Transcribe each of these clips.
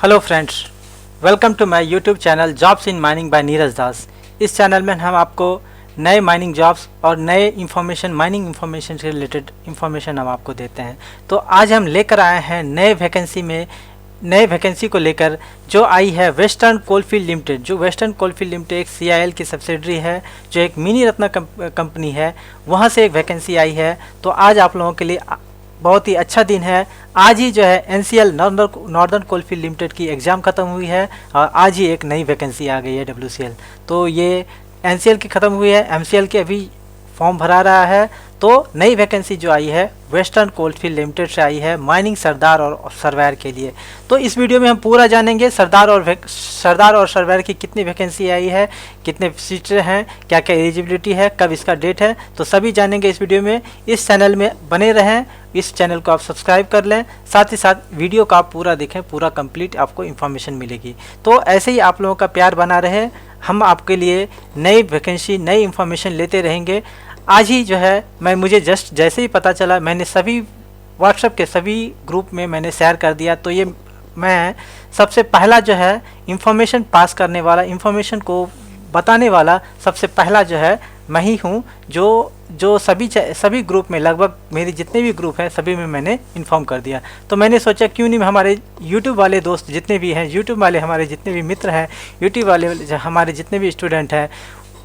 Hello friends, welcome to my YouTube channel jobs in mining by Neeraj Das. इस चैनल में हम आपको नए माइनिंग जॉब्स और नए माइनिंग इंफॉर्मेशन से रिलेटेड इंफॉर्मेशन हम आपको देते हैं। तो आज हम लेकर आए हैं नए वैकेंसी को लेकर जो आई है वेस्टर्न कोलफील्ड लिमिटेड। जो वेस्टर्न कोलफील्ड लिमिटेड एक CIL की सब्सिडरी है, जो एक मिनी रत्न कंपनी है, वहाँ से एक वैकेंसी आई है। तो आज आप लोगों के लिए बहुत ही अच्छा दिन है। आज ही जो है NCL नॉर्दर्न कोलफील्ड लिमिटेड की एग्ज़ाम ख़त्म हुई है और आज ही एक नई वैकेंसी आ गई है WCL। तो ये NCL की ख़त्म हुई है, MCL के अभी फॉर्म भरा रहा है। तो नई वैकेंसी जो आई है वेस्टर्न कोलफील्ड लिमिटेड से आई है माइनिंग सरदार और सर्वेयर के लिए। तो इस वीडियो में हम पूरा जानेंगे सरदार और सर्वेयर की कितनी वैकेंसी आई है, कितने सीटें हैं, क्या क्या एलिजिबिलिटी है, कब इसका डेट है, तो सभी जानेंगे इस वीडियो में। इस चैनल में बने रहें, इस चैनल को आप सब्सक्राइब कर लें, साथ ही साथ वीडियो का आप पूरा देखें, पूरा कंप्लीट आपको इन्फॉर्मेशन मिलेगी। तो ऐसे ही आप लोगों का प्यार बना रहे, हम आपके लिए नई वैकेंसी नई इन्फॉर्मेशन लेते रहेंगे। आज ही जो है मुझे जस्ट जैसे ही पता चला, मैंने सभी व्हाट्सएप के सभी ग्रुप में मैंने शेयर कर दिया। तो ये मैं सबसे पहला जो है इन्फॉर्मेशन पास करने वाला, इन्फॉर्मेशन को बताने वाला सबसे पहला जो है मैं ही हूँ, जो सभी ग्रुप में, लगभग मेरे जितने भी ग्रुप हैं सभी में मैंने इन्फॉर्म कर दिया। तो मैंने सोचा क्यों नहीं हमारे यूट्यूब वाले दोस्त जितने भी हैं, यूट्यूब वाले हमारे जितने भी मित्र हैं, यूट्यूब वाले हमारे जितने भी स्टूडेंट हैं,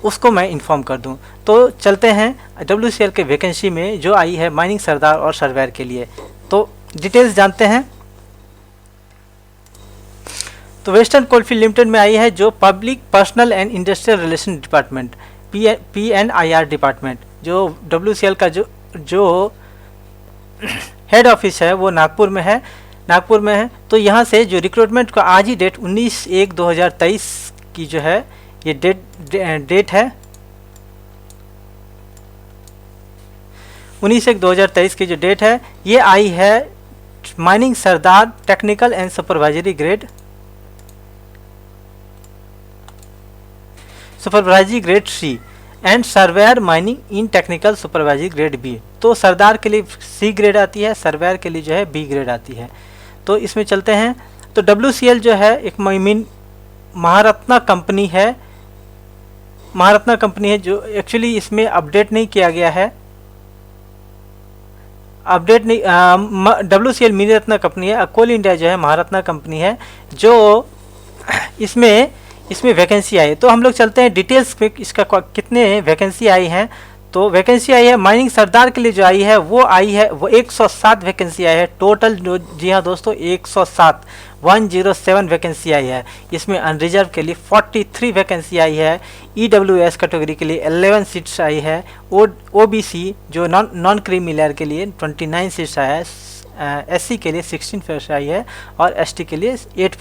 उसको मैं इन्फॉर्म कर दूं। तो चलते हैं WCL के वैकेंसी में जो आई है माइनिंग सरदार और सर्वेयर के लिए। तो डिटेल्स जानते हैं। तो वेस्टर्न कोलफील्ड लिमिटेड में आई है जो public personal and industrial relation department, PNIR department. जो WCL का जो हेड ऑफिस है वो नागपुर में है। तो यहाँ से जो रिक्रूटमेंट का आज ही डेट 19/1/2023 की जो है ये डेट है, 19/1/2023 की जो डेट है ये आई है mining Sardar technical and supervisory grade C and surveyor mining in technical supervisory grade B। तो सरदार के लिए C ग्रेड आती है, सर्वेयर के लिए जो है B ग्रेड आती है। तो इसमें चलते हैं। तो WCL जो है एक महारत्ना कंपनी है, जो एक्चुअली इसमें अपडेट नहीं किया गया है, WCL मिनी रत्ना कंपनी है। कोल इंडिया जो है महारत्ना कंपनी है, जो इसमें वैकेंसी आई है। तो हम लोग चलते हैं डिटेल्स पे, इसका कितने वैकेंसी आई हैं। तो वैकेंसी आई है माइनिंग सरदार के लिए जो आई है वो 107 वैकेंसी आई है टोटल। जी हाँ दोस्तों, 107 वैकेंसी आई है। इसमें अनरिजर्व के लिए 43 वैकेंसी आई है, EWS कैटेगरी के लिए 11 सीट्स आई है, OBC जो नॉन क्रीमी लेयर के लिए 29 सीट्स आया है, SC के लिए 16 पोस्ट आई है और ST के लिए 8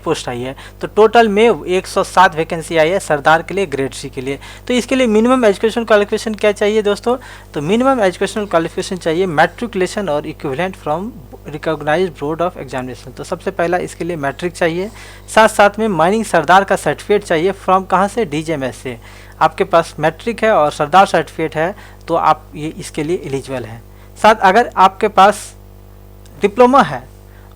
पोस्ट आई है। तो टोटल में 107 वैकेंसी आई है सरदार के लिए ग्रेड C के लिए। तो इसके लिए मिनिमम एजुकेशन क्वालिफिकेशन क्या चाहिए दोस्तों? तो मिनिमम एजुकेशनल क्वालिफिकेशन चाहिए मैट्रिकुलेशन और equivalent from recognised board of examination. तो सबसे पहला इसके लिए मैट्रिक चाहिए, साथ में माइनिंग सरदार का सर्टिफिकेट चाहिए। फ्रॉम कहाँ से? DGMS से। आपके पास मैट्रिक है और सरदार सर्टिफिकेट है तो आप ये इसके लिए एलिजिबल हैं। साथ अगर आपके पास डिप्लोमा है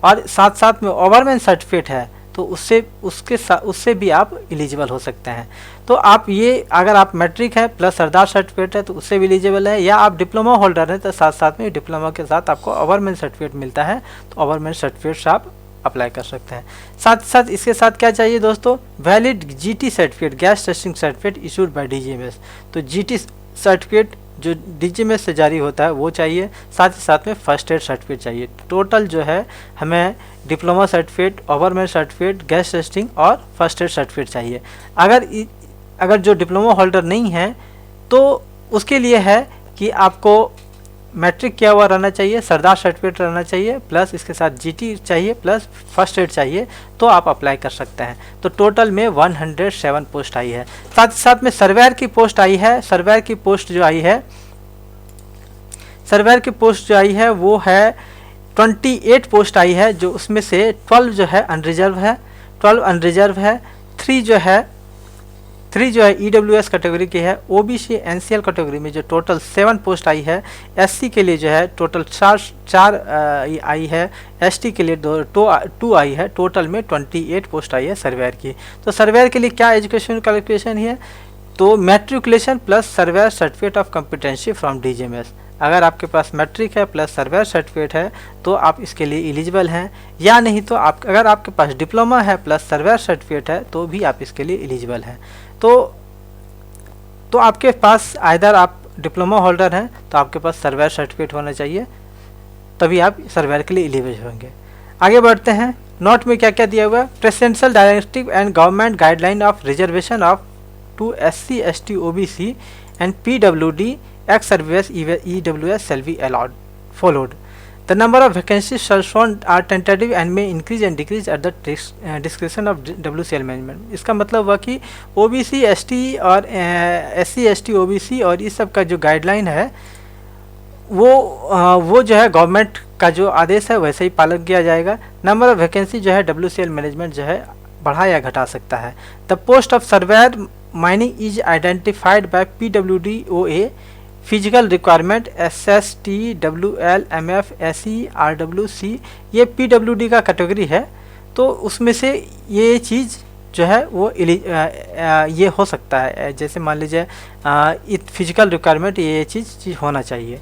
और साथ में ओवरमैन सर्टिफिकेट है तो उससे भी आप एलिजिबल हो सकते हैं। तो आप ये, अगर आप मैट्रिक है प्लस सरदार सर्टिफिकेट है तो उससे भी एलिजिबल है, या आप डिप्लोमा होल्डर हैं तो साथ में डिप्लोमा के साथ आपको ओवरमैन सर्टिफिकेट मिलता है तो ओवरमैन सर्टिफिकेट से आप अप्लाई कर सकते हैं। साथ इसके साथ क्या चाहिए दोस्तों? Valid GT certificate, gas testing certificate issued by DGMS। तो GT सर्टिफिकेट जो DGMS से जारी होता है वो चाहिए, साथ में फर्स्ट एड सर्टिफिकेट चाहिए। टोटल जो है हमें diploma certificate, ओवरमैन certificate, gas testing और फर्स्ट एड सर्टिफिकेट चाहिए। अगर जो डिप्लोमा होल्डर नहीं है तो उसके लिए है कि आपको मैट्रिक किया हुआ रहना चाहिए, सरदार सर्टिफिकेट रहना चाहिए, प्लस इसके साथ GT चाहिए, प्लस फर्स्ट एड चाहिए, तो आप अप्लाई कर सकते हैं। तो टोटल में 107 पोस्ट आई है। साथ में सर्वेयर की पोस्ट आई है। सर्वेयर की पोस्ट जो आई है वो है 28 पोस्ट आई है, जो उसमें से 12 जो है अनरिजर्व है, 12 अनरिजर्व है, 3 जो है 3 जो है EWS कैटेगरी की है। OBC NCL कैटेगरी में जो टोटल 7 पोस्ट आई है। SC के लिए जो है टोटल चार आई है। ST के लिए 2 आई है। टोटल में 28 पोस्ट आई है सर्वेयर की। तो सर्वेयर के लिए क्या एजुकेशन क्वालिफिकेशन है? तो matriculation plus surveyor certificate of competency from DGMS। अगर आपके पास मैट्रिक है प्लस सर्वेयर सर्टिफिकेट है तो आप इसके लिए एलिजिबल हैं, या नहीं तो आप अगर आपके पास डिप्लोमा है प्लस सर्वेयर सर्टिफिकेट है तो भी आप इसके लिए एलिजिबल हैं। तो आपके पास आइदर आप डिप्लोमा होल्डर हैं तो आपके पास सर्वेयर सर्टिफिकेट होना चाहिए, तभी आप सर्वेयर के लिए एलिजिबल होंगे। आगे बढ़ते हैं। नोट में क्या क्या दिया हुआ है? Presidential directive and government guideline of reservation of to SC ST OBC and PWD ex service EWS shall be followed. The number of vacancies shall shown are tentative and may increase and decrease at the discretion of WCL management। इसका मतलब हुआ कि OBC ST और SC ST OBC और इस सब का जो गाइडलाइन है वो जो है गवर्नमेंट का जो आदेश है वैसे ही पालन किया जाएगा। नंबर ऑफ वैकेंसी जो है WCL मैनेजमेंट जो है बढ़ा या घटा सकता है। The post of surveyor mining is identified by PWDOA physical requirement SST WL MF SE RWC, ये PWD का कैटेगरी है। तो उसमें से ये चीज़ जो है वो ये हो सकता है, जैसे मान लीजिए फिजिकल रिक्वायरमेंट ये चीज़ होना चाहिए।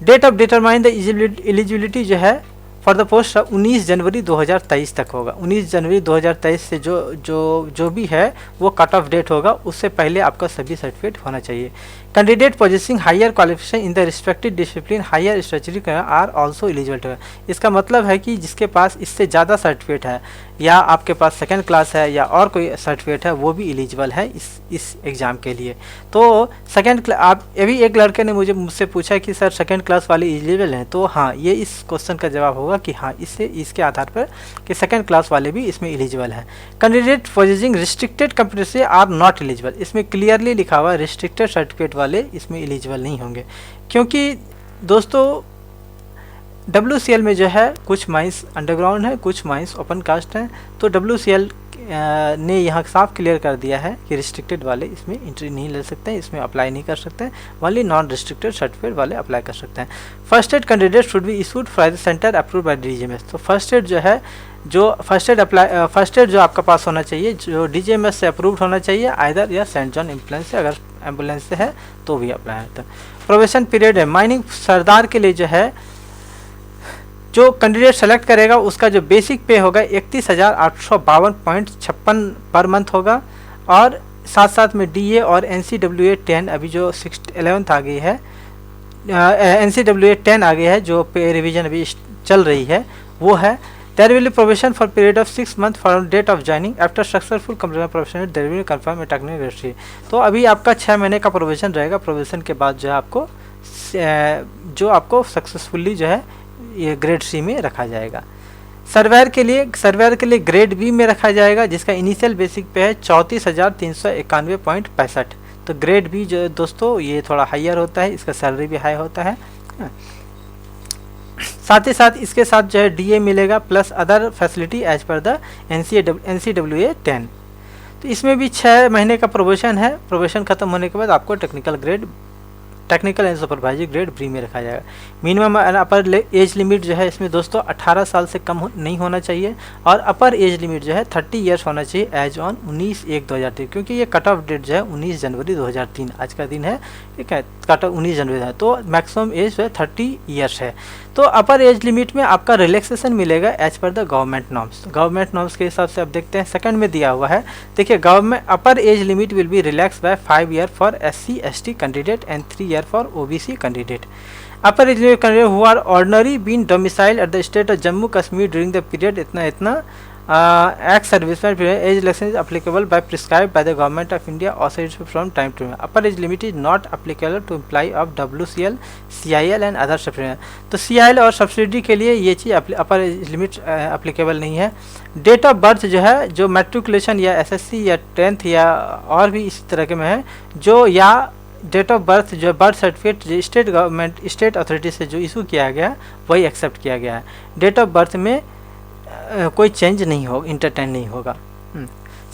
Date of determine the eligibility जो है फॉर द पोस्ट 19 जनवरी 2023 तक होगा। 19 जनवरी 2023 से जो भी है वो कट ऑफ डेट होगा, उससे पहले आपका सभी सर्टिफिकेट होना चाहिए। Candidate possessing higher qualification in the respective discipline higher statutory are also eligible to. इसका मतलब है कि जिसके पास इससे ज़्यादा सर्टिफिकेट है या आपके पास सेकेंड क्लास है या और कोई सर्टिफिकेट है वो भी एलिजिबल है इस एग्ज़ाम के लिए। तो आप अभी एक लड़के ने मुझसे पूछा कि सर सेकेंड क्लास वाले एलिजिबल हैं, तो हाँ ये इस क्वेश्चन का जवाब होगा कि हाँ इसके आधार पर कि सेकेंड क्लास वाले भी इसमें एलिजिबल हैं। Candidate possessing restricted competency are not eligible. इसमें क्लियरली लिखा हुआ रिस्ट्रिक्टेड सर्टिफिकेट वाले इसमें एलिजिबल नहीं होंगे, क्योंकि दोस्तों WCL में जो है कुछ माइंस अंडरग्राउंड है, कुछ माइंस ओपन कास्ट हैं। तो WCL ने यहाँ साफ क्लियर कर दिया है कि रिस्ट्रिक्टेड वाले इसमें एंट्री नहीं ले सकते हैं, इसमें अप्लाई नहीं कर सकते हैं, ओनली नॉन रिस्ट्रिक्टेड सर्टिफिकेट वाले अप्लाई कर सकते हैं। First aid candidate should be issued from the centre approved by DGMS। तो फर्स्ट एड जो है फर्स्ट एड जो आपका पास होना चाहिए जो DGMS से अप्रूव्ड होना चाहिए, आइदर या सेंट जॉन एम्बुलेंस से, अगर एम्बुलेंस से है तो भी अप्लाई होता है। प्रोबेशन पीरियड है माइनिंग सरदार के लिए जो है जो कैंडिडेट सेलेक्ट करेगा उसका जो बेसिक पे होगा 31,852.56 पर मंथ होगा, और साथ साथ में DA और NCWA 10 अभी जो 11th आ गई है, NCWA 10 आ गई है जो पे रिवीजन अभी चल रही है वो है। There will be probation for period of 6 month from date of joining after successful complete probation there will confirm a technical registry. तो अभी आपका 6 महीने का प्रोबेशन रहेगा। प्रोबेशन के बाद जो है आपको सक्सेसफुली जो है ये ग्रेड C में रखा जाएगा। सर्वेयर के लिए ग्रेड B में रखा जाएगा, जिसका इनिशियल बेसिक पे है 34,391.65। तो ग्रेड B जो दोस्तों ये थोड़ा हायर होता है, इसका सैलरी भी हाई होता है। साथ ही साथ इसके साथ जो है DA मिलेगा plus other facility as per the NCWA 10। तो इसमें भी 6 महीने का प्रोबेशन है। प्रोबेशन खत्म होने के बाद आपको technical and supervisory grade B में रखा जाएगा। मिनिमम अपर एज लिमिट जो है इसमें दोस्तों 18 साल से कम नहीं होना चाहिए, और अपर एज लिमिट जो है 30 ईयर्स होना चाहिए एज ऑन 19/1/2003, क्योंकि ये कट ऑफ डेट जो है 19 जनवरी 2003 आज का दिन है, ठीक है। कट ऑफ 19 जनवरी है, तो मैक्सिमम एज जो है 30 ईयर्स है। तो अपर एज लिमिट में आपका रिलैक्सेशन मिलेगा as per the government norms के हिसाब से। अब देखते हैं सेकंड में दिया हुआ है, देखिए government upper age limit will be relax by 5 year for SC ST candidate and 3 year for OBC candidate. Upper age limit candidate who are ordinary been domicile at the state of Jammu Kashmir during the period इतना act serviceman age election is applicable by prescribe by the government of India authorized from time to time. Upper age limit is not applicable to employ of WCL CIL and other subsidy. तो CIL और subsidy के लिए ये चीज़ अपर age limit applicable नहीं है। Date of birth जो है जो मैट्रिकुलेशन या SSC या 10th या और भी इस तरह के में है जो, या डेट ऑफ बर्थ जो birth certificate state government state authority से जो इशू किया गया वही एक्सेप्ट किया गया है। डेट ऑफ बर्थ में कोई चेंज नहीं होगा, इंटरटेन नहीं होगा।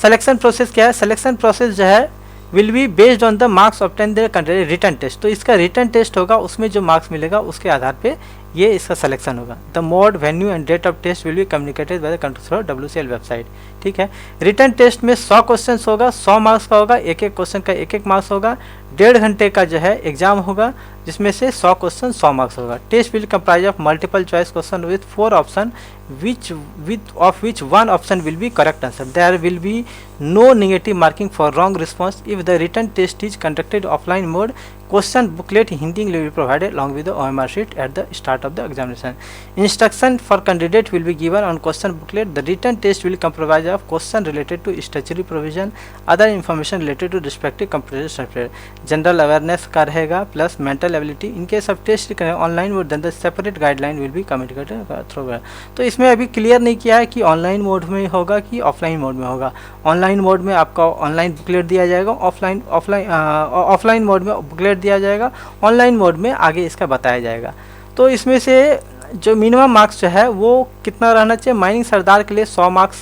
सिलेक्शन प्रोसेस क्या है? सिलेक्शन प्रोसेस जो है will be based on the marks obtain the conducted written test. तो इसका रिटर्न टेस्ट होगा, उसमें जो मार्क्स मिलेगा उसके आधार पे ये इसका सिलेक्शन होगा। The mode, venue and date of test will be communicated by the control WCL website. ठीक है, रिटर्न टेस्ट में 100 क्वेश्चन होगा, 100 मार्क्स का होगा, एक एक क्वेश्चन का एक एक मार्क्स होगा। 1.5 घंटे का जो है एग्जाम होगा, जिसमें से 100 क्वेश्चन 100 मार्क्स होगा। Test will comprise of multiple choice question with 4 option of which one option will be correct answer. There will be no negative marking for wrong response. If the written test is conducted offline mode, question booklet Hindi will be provided along with the OMR sheet at the start of the examination. Instruction for candidate will be given on question booklet. The written test will comprise of question related to statutory provision, other information related to respective computer software. General awareness का रहेगा plus mental ability. In case of test online mode, then the separate guideline will be communicated through. तो इसमें अभी clear नहीं किया है कि online mode में होगा कि ऑफलाइन मोड में होगा। ऑनलाइन मोड में आपका ऑनलाइन बुकलेट दिया जाएगा, ऑफलाइन मोड में बुकलेट दिया जाएगा, ऑनलाइन मोड में आगे इसका बताया जाएगा। तो इसमें से जो मिनिमम मार्क्स जो है वो कितना रहना चाहिए? माइनिंग सरदार के लिए 100 मार्क्स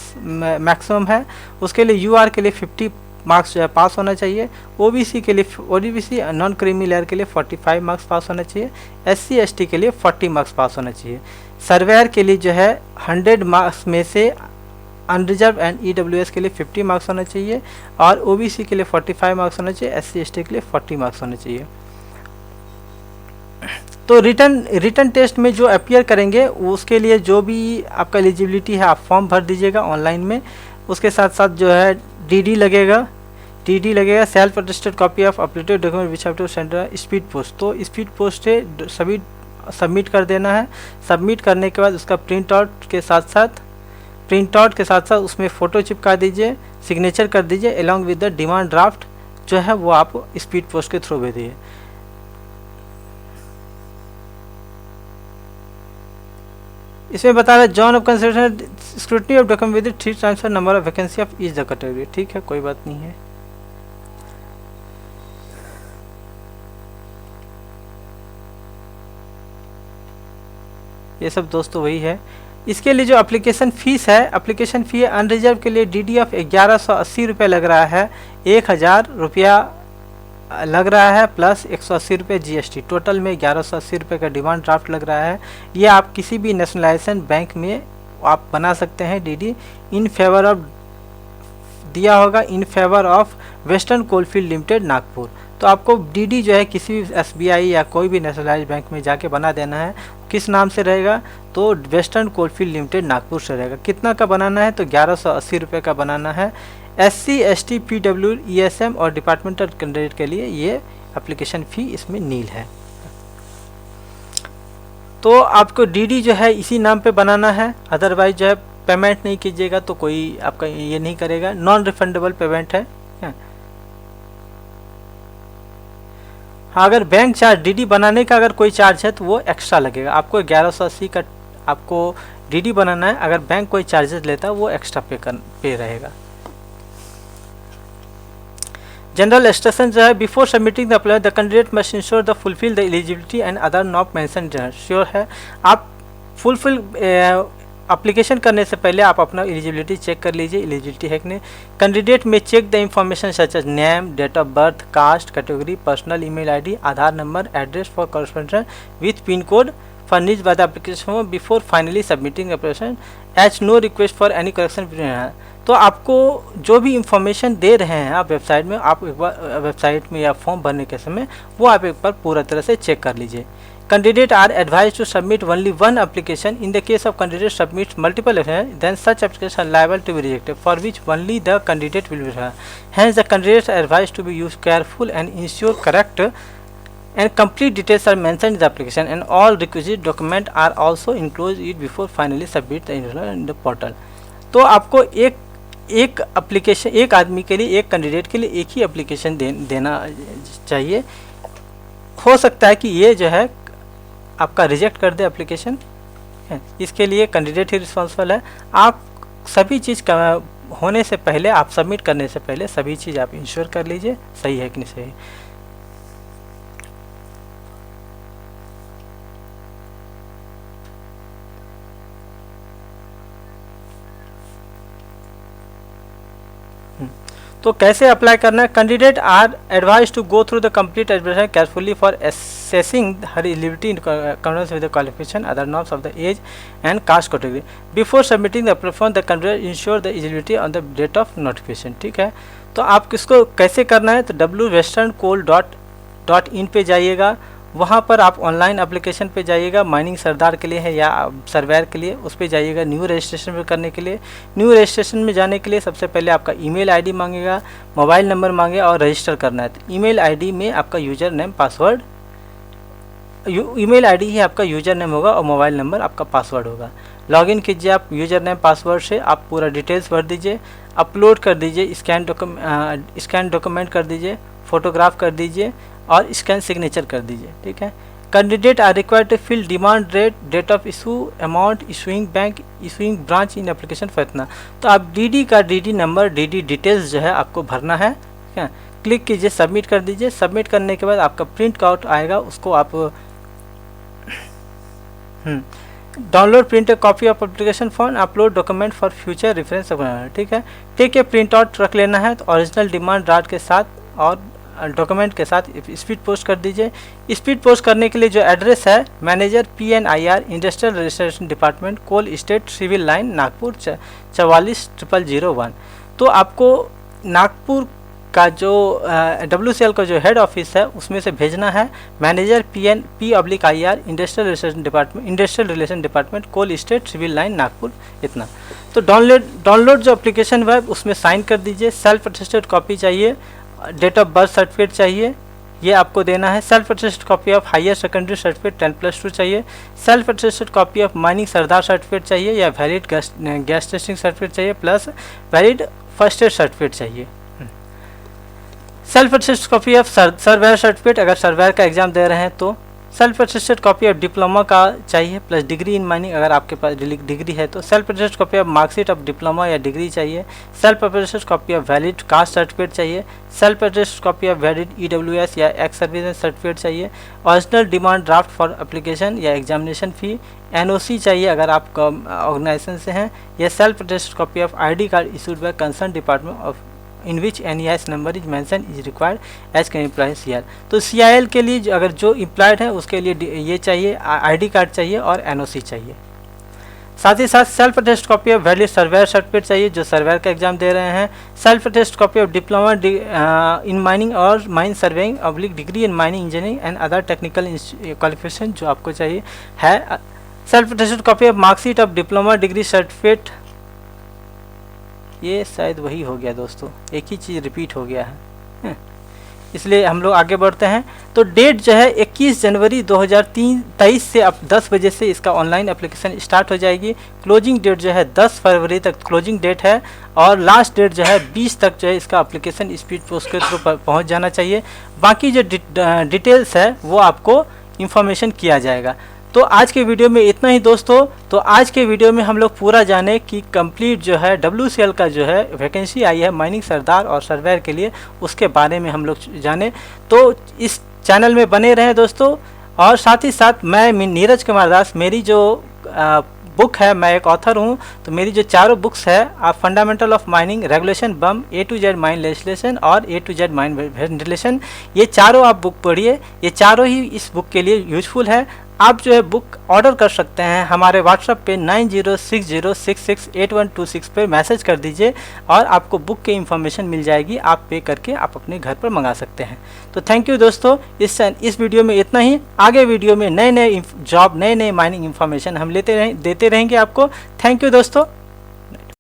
मैक्सिमम है, उसके लिए यूआर के लिए 50 मार्क्स जो है पास होना चाहिए। ओबीसी के लिए, ओबीसी नॉन क्रीमी लेयर के लिए 45 मार्क्स पास होना चाहिए। SC ST के लिए 40 मार्क्स पास होना चाहिए। सर्वेयर के लिए जो है 100 मार्क्स में से अनरिजर्व एंड EWS के लिए 50 मार्क्स होना चाहिए, और OBC के लिए 45 मार्क्स होना चाहिए, SC ST के लिए 40 मार्क्स होना चाहिए। तो रिटर्न टेस्ट में जो अपीयर करेंगे उसके लिए जो भी आपका एलिजिबिलिटी है आप फॉर्म भर दीजिएगा ऑनलाइन में। उसके साथ साथ जो है DD लगेगा, self attested copy of updated document which have to send speed post. तो स्पीड पोस्ट से सभी सबमिट कर देना है। सबमिट करने के बाद उसका प्रिंट आउट के साथ साथ उसमें फ़ोटो चिपका दीजिए, सिग्नेचर कर दीजिए along with the demand draft जो है वो आप स्पीड पोस्ट के थ्रू भेजिए। इसमें बता रहा है John of consideration scrutiny of document with 3 times number of vacancy of each the category. ठीक है, कोई बात नहीं है। ये सब दोस्तों वही है। इसके लिए जो एप्लीकेशन फ़ीस है, एप्लीकेशन फ़ी है अनरिजर्व के लिए DD ऑफ 1180 रुपये लग रहा है, 1000 रुपया लग रहा है प्लस 180 रुपये GST, टोटल में 1180 रुपये का डिमांड ड्राफ्ट लग रहा है। ये आप किसी भी नेशनलाइजेशन बैंक में आप बना सकते हैं। DD इन फेवर ऑफ दिया होगा, in favour of western coalfield limited Nagpur. तो आपको DD जो है किसी भी SBI या कोई भी नेशनलाइज बैंक में जाके बना देना है। किस नाम से रहेगा? तो वेस्टर्न कोलफील्ड लिमिटेड नागपुर से रहेगा। कितना का बनाना है? तो 1180 रुपये का बनाना है। SC ST PW ESM और डिपार्टमेंटल कैंडिडेट के लिए ये एप्लीकेशन फ़ी इसमें नील है। तो आपको DD जो है इसी नाम पे बनाना है, अदरवाइज जो है पेमेंट नहीं कीजिएगा तो कोई आपका ये नहीं करेगा। नॉन रिफंडेबल पेमेंट है। हाँ, अगर बैंक चार्ज DD बनाने का अगर कोई चार्ज है तो वो एक्स्ट्रा लगेगा। आपको 1180 का आपको DD बनाना है, अगर बैंक कोई चार्जेस लेता है वो एक्स्ट्रा पे रहेगा। जनरल इंस्ट्रक्शन जो है before submitting the apply the candidate must ensure the fulfil the eligibility and other not mention. Sure है आप फुलफिल एप्लीकेशन करने से पहले आप अपना एलिजिबिलिटी चेक कर लीजिए, एलिजिबिलिटी है कि नहीं। कैंडिडेट में check the information such as name, date of birth, caste, category, personal email ID, Aadhaar number, address for correspondence with pin code furnished by the application before finally submitting application as no request for any correction। तो आपको जो भी information दे रहे हैं आप website में, आप एक बार वेबसाइट में या फॉर्म भरने के समय वो आप एक बार पूरा तरह से चेक कर लीजिए। Candidate are advised to submit only one application. In the case of candidate submits multiple applications, then such applications are liable to be rejected, for which only the candidate will be required. Hence, the candidates are advised to be used careful and ensure correct and complete details are mentioned in the application, and all requisite documents are also included before finally submit the in the portal। तो आपको एक application, एक आदमी के लिए, एक candidate के लिए एक ही एप्लीकेशन देना चाहिए। हो सकता है कि ये जो है आपका रिजेक्ट कर दे एप्लीकेशन, इसके लिए कैंडिडेट ही रिस्पॉन्सिबल है। आप सभी चीज़ होने से पहले, आप सबमिट करने से पहले सभी चीज़ आप इंश्योर कर लीजिए सही है कि नहीं सही। तो कैसे अप्लाई करना है? Candidate are advised to go through the complete education carefully for assessing her eligibility in accordance with the qualification, other norms of the age and caste category. Before submitting the application, the candidate ensure the eligibility on the date of notification. ठीक है, तो आप किसको कैसे करना है? तो www.westerncoal.in पे जाइएगा, वहाँ पर आप ऑनलाइन एप्लीकेशन पे जाइएगा, माइनिंग सरदार के लिए है या सर्वेयर के लिए, उस पर जाइएगा न्यू रजिस्ट्रेशन में करने के लिए। न्यू रजिस्ट्रेशन में जाने के लिए सबसे पहले आपका ईमेल आईडी मांगेगा, मोबाइल नंबर मांगेगा और रजिस्टर करना है। तो ईमेल आईडी में आपका user name password, email ID ही आपका यूज़र नेम होगा और मोबाइल नंबर आपका पासवर्ड होगा। लॉगिन कीजिए आप यूज़र नेम पासवर्ड से, आप पूरा डिटेल्स भर दीजिए, अपलोड कर दीजिए, स्कैन डॉक्यूमेंट कर दीजिए, फोटोग्राफ कर दीजिए और स्कैन सिग्नेचर कर दीजिए। ठीक है, candidate are required to fill demand rate, date of issue, amount, issuing bank, issuing branch in application for इतना। तो आप डीडी का डीडी नंबर, डीडी डिटेल्स जो है आपको भरना है। ठीक है, क्लिक कीजिए, सबमिट कर दीजिए। सबमिट करने के बाद आपका प्रिंट आउट आएगा, उसको आप download print copy of application form, upload document for future reference. ठीक है, ठीक है, प्रिंट आउट रख लेना है। तो ओरिजिनल डिमांड ड्राफ्ट के साथ और डॉक्यूमेंट के साथ स्पीड पोस्ट कर दीजिए। स्पीड पोस्ट करने के लिए जो एड्रेस है, manager PNIR industrial registration department, coal state, civil line, Nagpur 440001। तो आपको नागपुर का जो WCL का जो हेड ऑफिस है उसमें से भेजना है, manager PNP/IR industrial relation department, coal state, civil line, Nagpur, इतना। तो डाउनलोड जो एप्लीकेशन है उसमें साइन कर दीजिए। सेल्फ अटेस्टेड कॉपी चाहिए, डेट ऑफ बर्थ सर्टिफिकेट चाहिए, ये आपको देना है। Self attested copy of higher secondary certificate 10+2 चाहिए। Self attested copy of mining sardar certificate चाहिए या वैलिड गैस टेस्टिंग सर्टिफिकेट चाहिए, plus valid first aid certificate चाहिए। Self attested copy of surveyor certificate, अगर सर्वेयर का एग्जाम दे रहे हैं तो। Self attested copy of diploma का चाहिए, प्लस डिग्री इन माइनिंग अगर आपके पास डिग्री है तो। Self attested copy of marksheet of diploma या डिग्री चाहिए। Self attested copy of valid caste certificate चाहिए। Self attested copy of valid EWS या एक्स सर्विस सर्टिफिकेट चाहिए। Original demand draft for application या एग्जामिनेशन फ़ी, NOC चाहिए अगर आप organisation से हैं। या self attested copy of ID card issued by concern department of in which NEIS number is mention is required as can employ CIL। तो CIL के लिए अगर जो एम्प्लॉयड है उसके लिए ये चाहिए, ID कार्ड चाहिए और NOC चाहिए। साथ ही साथ self attest copy of valid surveyor certificate चाहिए जो सर्वेयर का एग्जाम दे रहे हैं। Self attest copy of diploma in mining और mine surveying oblique degree in mining engineering and other technical qualification जो आपको चाहिए है। Self attested copy of marksheet of diploma degree certificate, ये शायद वही हो गया दोस्तों, एक ही चीज़ रिपीट हो गया है, इसलिए हम लोग आगे बढ़ते हैं। तो डेट जो है 21 जनवरी 2023 से अब 10 बजे से इसका ऑनलाइन एप्लीकेशन स्टार्ट हो जाएगी। क्लोजिंग डेट जो है 10 फरवरी तक क्लोजिंग डेट है और लास्ट डेट जो है 20 तक जो है इसका एप्लीकेशन स्पीड पोस्ट के थ्रू पहुँच जाना चाहिए। बाकी जो डिटेल्स है वो आपको इन्फॉर्मेशन किया जाएगा। तो आज के वीडियो में इतना ही दोस्तों। तो आज के वीडियो में हम लोग पूरा जाने कि कंप्लीट जो है WCL का जो है वैकेंसी आई है माइनिंग सरदार और सर्वेयर के लिए, उसके बारे में हम लोग जाने। तो इस चैनल में बने रहें दोस्तों। और साथ ही साथ मैं नीरज कुमार दास, मेरी जो बुक है, मैं एक ऑथर हूँ, तो मेरी जो चारों बुक्स है आप fundamental of mining, regulation bomb, A to Z mine legislation और A to Z mine ventilation, ये चारों आप बुक पढ़िए। ये चारों ही इस बुक के लिए यूजफुल है। आप जो है बुक ऑर्डर कर सकते हैं हमारे व्हाट्सएप पे 9060668126 पे मैसेज कर दीजिए और आपको बुक की इंफॉर्मेशन मिल जाएगी। आप पे करके आप अपने घर पर मंगा सकते हैं। तो थैंक यू दोस्तों। इस वीडियो में इतना ही। आगे वीडियो में नए नए जॉब, नए नए माइनिंग इंफॉर्मेशन हम देते रहेंगे आपको। थैंक यू दोस्तों।